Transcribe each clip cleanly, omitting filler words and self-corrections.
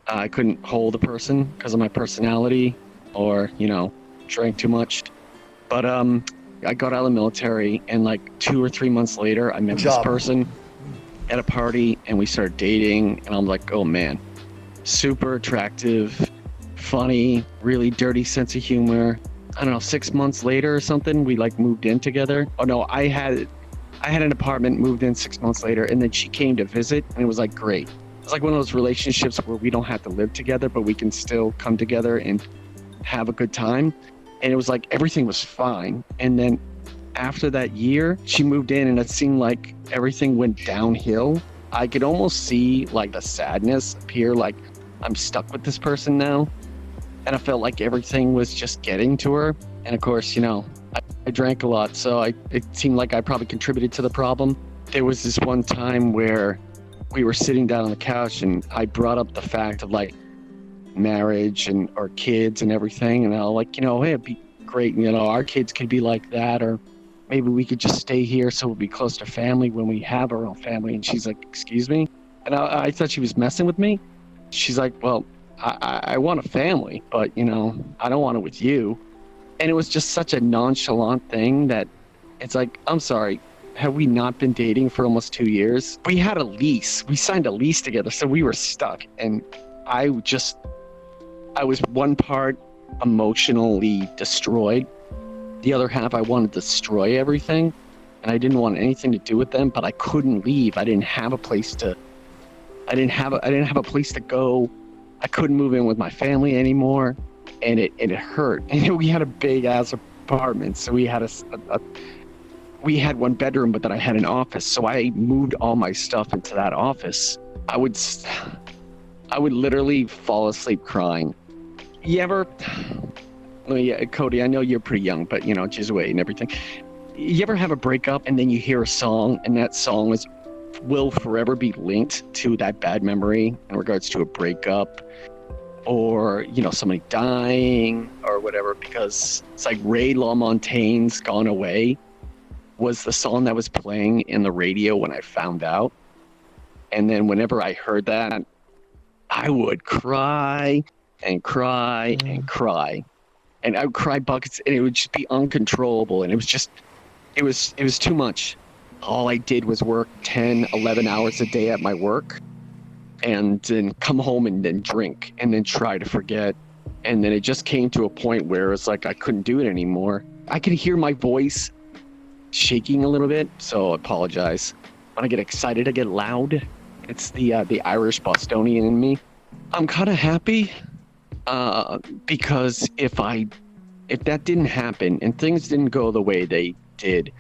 I couldn't hold a person because of my personality or, drank too much. But I got out of the military, and like 2 or 3 months later, I met Good this job. person at a party, and we started dating, and I'm like, oh man, super attractive, funny, really dirty sense of humor. I don't know, 6 months later or something, we like moved in together. Oh no, I had an apartment, moved in 6 months later, and then she came to visit, and it was like great. It's like one of those relationships where we don't have to live together, but we can still come together and have a good time. And it was like everything was fine. And then after that year, she moved in, and it seemed like everything went downhill. I could almost see like the sadness appear, like I'm stuck with this person now. And I felt like everything was just getting to her. And of course, I drank a lot, so it seemed like I probably contributed to the problem. There was this one time where we were sitting down on the couch, and I brought up the fact of like marriage and our kids and everything, and I was like, hey, it'd be great, our kids could be like that, or maybe we could just stay here so we'll be close to family when we have our own family. And she's like, excuse me? And I thought she was messing with me. She's like, well, I want a family, but I don't want it with you. And it was just such a nonchalant thing that it's like, I'm sorry, have we not been dating for almost 2 years? We had a lease. We signed a lease together, so we were stuck. And I was one part emotionally destroyed. The other half, I wanted to destroy everything. And I didn't want anything to do with them, but I couldn't leave. I didn't have a place to go. I couldn't move in with my family anymore. And it hurt. And we had a big ass apartment, so we had we had one bedroom, but then I had an office. So I moved all my stuff into that office. I would literally fall asleep crying. You ever? Oh yeah, Cody, I know you're pretty young, but just wait and everything. You ever have a breakup and then you hear a song, and that song will forever be linked to that bad memory in regards to a breakup? Or, somebody dying or whatever, because it's like Ray LaMontagne's Gone Away was the song that was playing in the radio when I found out. And then whenever I heard that, I would cry and cry and cry. And I would cry buckets, and it would just be uncontrollable. And it was too much. All I did was work 10, 11 hours a day at my work, and then come home and then drink and then try to forget. And then it just came to a point where it's like I couldn't do it anymore. I could hear my voice shaking a little bit, so I apologize. When I get excited, I get loud. It's the Irish Bostonian in me. I'm kind of happy because if that didn't happen and things didn't go the way they did,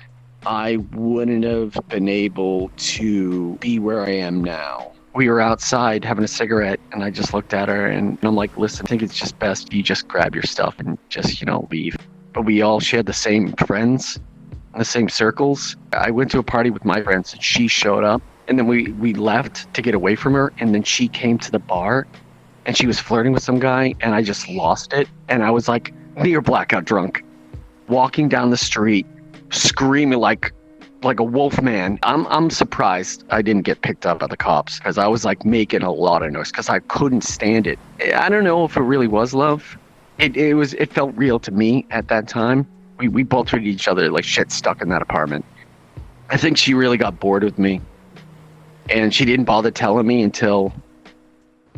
I wouldn't have been able to be where I am now. We were outside having a cigarette, and I just looked at her, and I'm like, listen, I think it's just best you just grab your stuff and just, leave. But we all shared the same friends, the same circles. I went to a party with my friends, and she showed up, and then we left to get away from her, and then she came to the bar, and she was flirting with some guy, and I just lost it. And I was like near blackout drunk, walking down the street, screaming like a wolf man. I'm surprised I didn't get picked up by the cops, because I was like making a lot of noise because I couldn't stand it. I don't know if it really was love. It felt real to me at that time. We both treated each other like shit stuck in that apartment. I think she really got bored with me, and she didn't bother telling me until,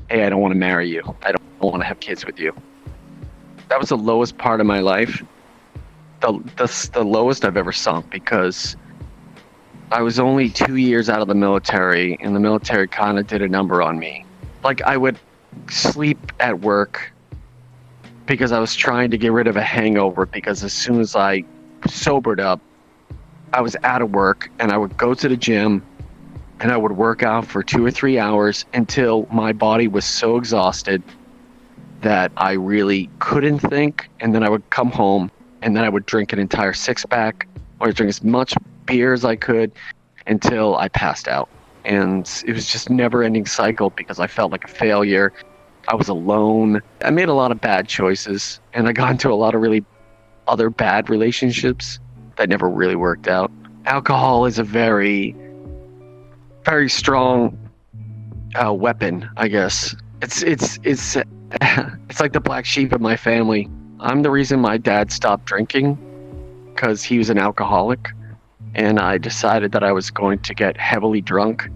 hey, I don't want to marry you. I don't want to have kids with you. That was the lowest part of my life. The lowest I've ever sunk, because I was only 2 years out of the military, and the military kind of did a number on me. Like, I would sleep at work because I was trying to get rid of a hangover, because as soon as I sobered up, I was out of work, and I would go to the gym, and I would work out for 2 or 3 hours until my body was so exhausted that I really couldn't think, and then I would come home, and then I would drink an entire six-pack, or drink as much beer as I could until I passed out. And it was just never-ending cycle, because I felt like a failure. I was alone. I made a lot of bad choices, and I got into a lot of really other bad relationships that never really worked out. Alcohol is a very, very strong weapon, I guess, It's it's like the black sheep of my family. I'm the reason my dad stopped drinking because he was an alcoholic, and I decided that I was going to get heavily drunk,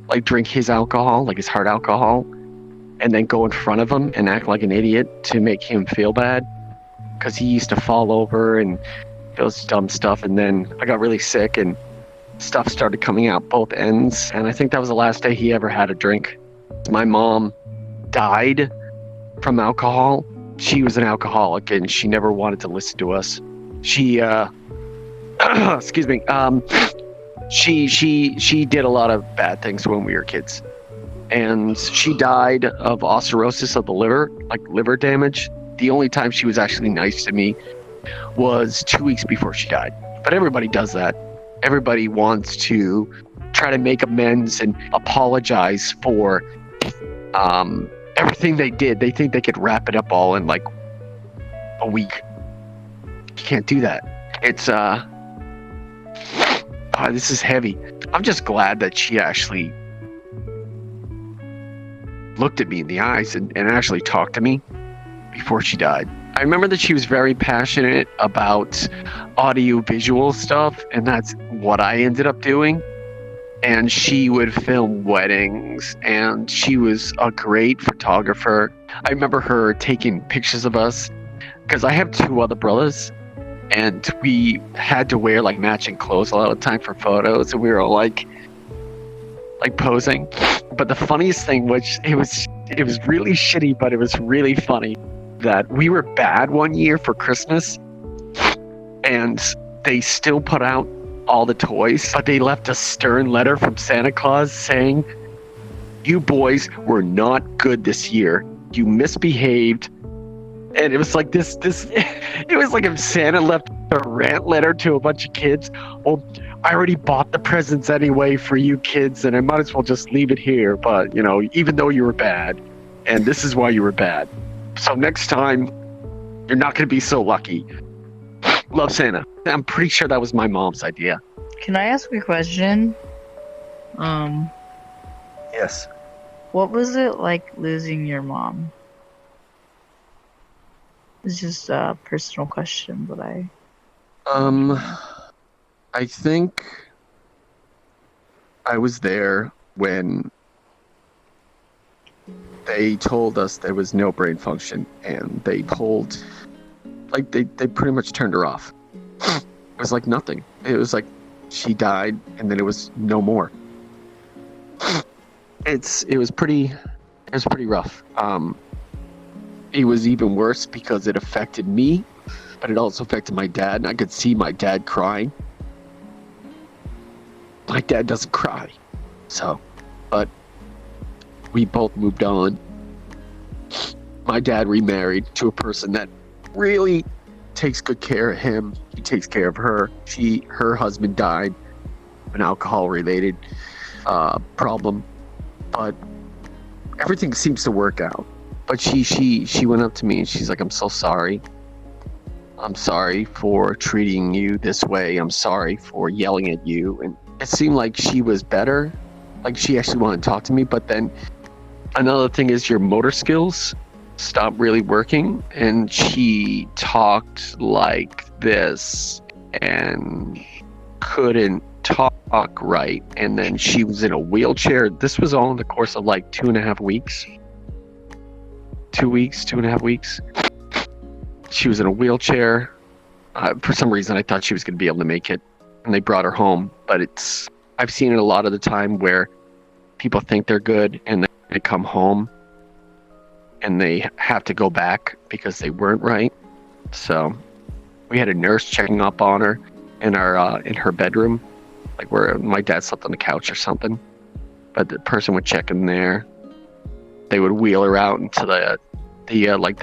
like drink his alcohol, like his hard alcohol, and then go in front of him and act like an idiot to make him feel bad, because he used to fall over and those dumb stuff. And then I got really sick and stuff started coming out both ends, and I think that was the last day he ever had a drink. My mom died from alcohol. She was an alcoholic and she never wanted to listen to us. She excuse me, she did a lot of bad things when we were kids, and she died of cirrhosis of the liver, like liver damage. The only time she was actually nice to me was 2 weeks before she died. But everybody does that. Everybody wants to try to make amends and apologize for everything they did. They think they could wrap it up all in like a week. You can't do that. It's this is heavy. I'm just glad that she actually looked at me in the eyes and actually talked to me before she died. I remember that she was very passionate about audio-visual stuff, and that's what I ended up doing. And she would film weddings, and she was a great photographer. I remember her taking pictures of us, because I have 2 other brothers, and we had to wear like matching clothes a lot of the time for photos, and we were all like posing. But the funniest thing, which it was really shitty, but it was really funny, that we were bad one year for Christmas, and they still put out all the toys, but they left a stern letter from Santa Claus saying, "You boys were not good this year. You misbehaved." And it was like this it was like if Santa left a rant letter to a bunch of kids. Well, I already bought the presents anyway for you kids, and I might as well just leave it here. But, you know, even though you were bad, and this is why you were bad. So next time, you're not going to be so lucky. Love, Santa. I'm pretty sure that was my mom's idea. Can I ask a question? Yes. What was it like losing your mom? It's just a personal question, but I think I was there when they told us there was no brain function, and they pulled, like, they pretty much turned her off. It was like nothing. It was like she died, and then it was no more. It was pretty rough. It was even worse because it affected me, but it also affected my dad, and I could see my dad crying. My dad doesn't cry, but we both moved on. My dad remarried to a person that really takes good care of him. He takes care of her. Her husband died of an alcohol-related problem, but everything seems to work out. But she went up to me and she's like, "I'm so sorry. I'm sorry for treating you this way. I'm sorry for yelling at you." And it seemed like she was better. Like she actually wanted to talk to me. But then another thing is your motor skills stop really working. And she talked like this and couldn't talk right. And then she was in a wheelchair. This was all in the course of like 2.5 weeks. 2.5 weeks. She was in a wheelchair. For some reason, I thought she was going to be able to make it, and they brought her home. But I've seen it a lot of the time where people think they're good, and then they come home, and they have to go back because they weren't right. So we had a nurse checking up on her in her bedroom, like where my dad slept on the couch or something. But the person would check in there. They would wheel her out into the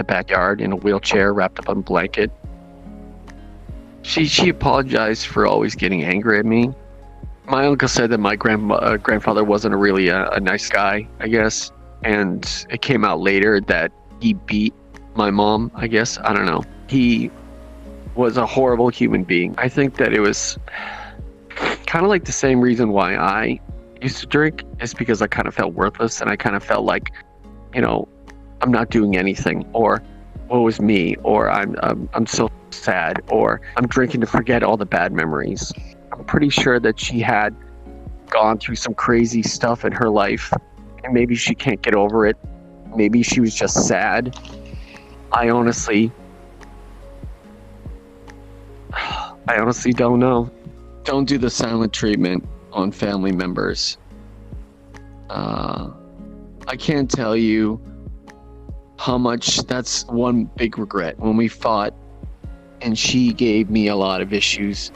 backyard in a wheelchair wrapped up in a blanket. She apologized for always getting angry at me. My uncle said that my grandfather wasn't really a nice guy, I guess. And it came out later that he beat my mom, I guess. I don't know. He was a horrible human being. I think that it was kind of like the same reason why I used to drink, is because I kind of felt worthless, and I kind of felt like, I'm not doing anything, or woe is me, or I'm so sad, or I'm drinking to forget all the bad memories. I'm pretty sure that she had gone through some crazy stuff in her life, and maybe she can't get over it. Maybe she was just sad. I honestly don't know. Don't do the silent treatment on family members. I can't tell you how much that's one big regret. When we fought and she gave me a lot of issues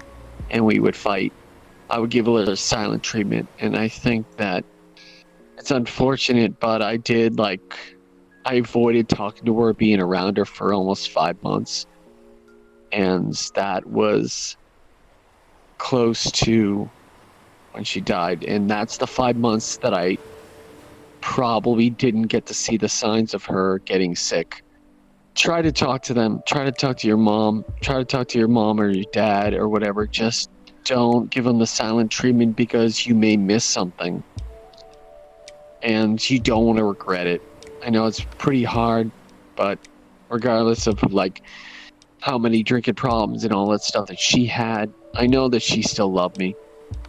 and we would fight, I would give her silent treatment. And I think that it's unfortunate, but I avoided talking to her, being around her for almost 5 months. And that was close to when she died. And that's the 5 months that I probably didn't get to see the signs of her getting sick. Try to talk to them. Try to talk to your mom. Try to talk to your mom or your dad or whatever. Just don't give them the silent treatment, because you may miss something. And you don't want to regret it. I know it's pretty hard, but regardless of how many drinking problems and all that stuff that she had, I know that she still loved me.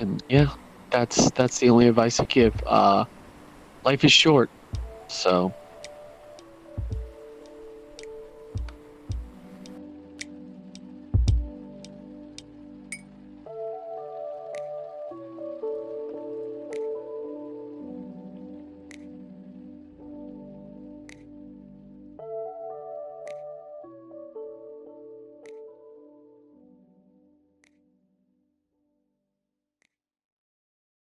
And yeah, that's the only advice I give. Life is short, so